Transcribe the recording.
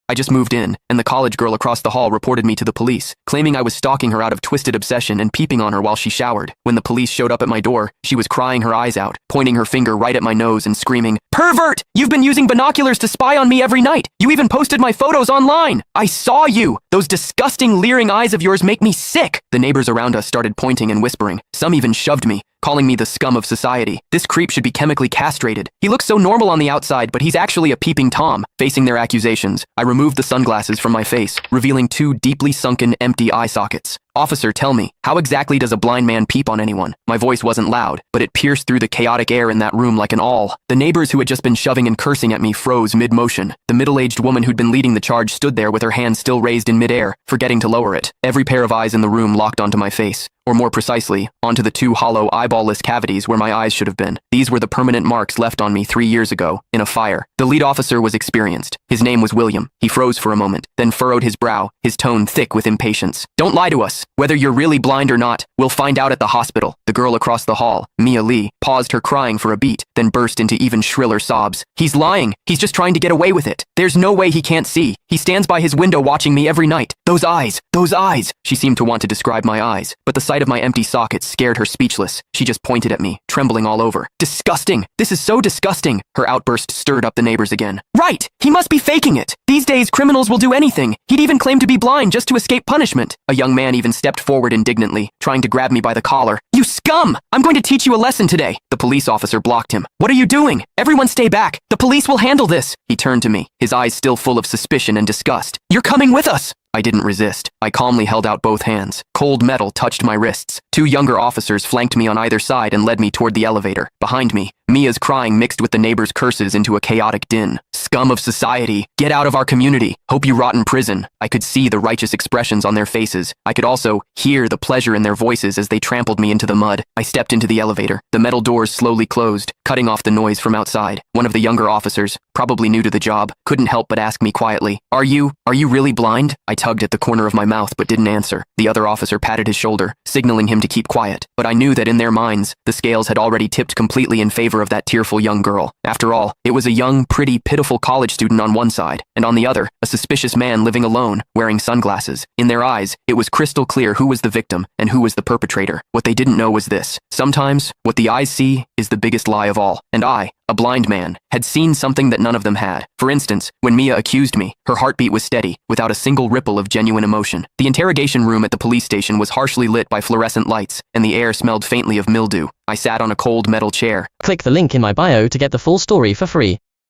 I just moved in, and the college girl across the hall reported me to the police, claiming I was stalking her out of twisted obsession and peeping on her while she showered. When the police showed up at my door, she was crying her eyes out, pointing her finger right at my nose and screaming, "Pervert! You've been using binoculars to spy on me every night! You even posted my photos online! I saw you! Those disgusting leering eyes of yours make me sick!" The neighbors around us started pointing and whispering. Some even shoved me, calling me the scum of society. This creep should be chemically castrated. He looks so normal on the outside, but he's actually a peeping Tom. Facing their accusations, I removed the sunglasses from my face, revealing two deeply sunken, empty eye sockets. "Officer, tell me, how exactly does a blind man peep on anyone?" My voice wasn't loud, but it pierced through the chaotic air in that room like an awl. The neighbors who had just been shoving and cursing at me froze mid-motion. The middle-aged woman who'd been leading the charge stood there with her hand still raised in mid-air, forgetting to lower it. Every pair of eyes in the room locked onto my face, or more precisely, onto the two hollow, eyeball-less cavities where my eyes should have been. These were the permanent marks left on me 3 years ago, in a fire. The lead officer was experienced. His name was William. He froze for a moment, then furrowed his brow, his tone thick with impatience. "Don't lie to us. Whether you're really blind or not, we'll find out at the hospital." The girl across the hall, Mia Lee, paused her crying for a beat, then burst into even shriller sobs. "He's lying. He's just trying to get away with it. There's no way he can't see. He stands by his window watching me every night. Those eyes, those eyes." She seemed to want to describe my eyes, but the sight of my empty sockets scared her speechless. She just pointed at me, trembling all over. "Disgusting! This is so disgusting!" Her outburst stirred up the neighbors again. "Right! He must be faking it! These days, criminals will do anything. He'd even claim to be blind just to escape punishment." A young man even stepped forward indignantly, trying to grab me by the collar. "You scum! I'm going to teach you a lesson today." The police officer blocked him. "What are you doing? Everyone stay back. The police will handle this." He turned to me, his eyes still full of suspicion and disgust. "You're coming with us." I didn't resist. I calmly held out both hands. Cold metal touched my wrists. Two younger officers flanked me on either side and led me toward the elevator. Behind me, Mia's crying mixed with the neighbors' curses into a chaotic din. "Scum of society! Get out of our community! Hope you rot in prison!" I could see the righteous expressions on their faces. I could also hear the pleasure in their voices as they trampled me into the mud. I stepped into the elevator. The metal doors slowly closed, cutting off the noise from outside. One of the younger officers, probably new to the job, couldn't help but ask me quietly, Are you really blind?" I tugged at the corner of my mouth but didn't answer. The other officer patted his shoulder, signaling him to keep quiet. But I knew that in their minds, the scales had already tipped completely in favor of that tearful young girl. After all, it was a young, pretty, pitiful college student on one side, and on the other, a suspicious man living alone, wearing sunglasses. In their eyes, it was crystal clear who was the victim and who was the perpetrator. What they didn't know was this: sometimes, what the eyes see is the biggest lie of all. And I, a blind man, had seen something that none of them had. For instance, when Mia accused me, her heartbeat was steady, without a single ripple of genuine emotion. The interrogation room at the police station was harshly lit by fluorescent lights, and the air smelled faintly of mildew. I sat on a cold metal chair. Click the link in my bio to get the full story for free.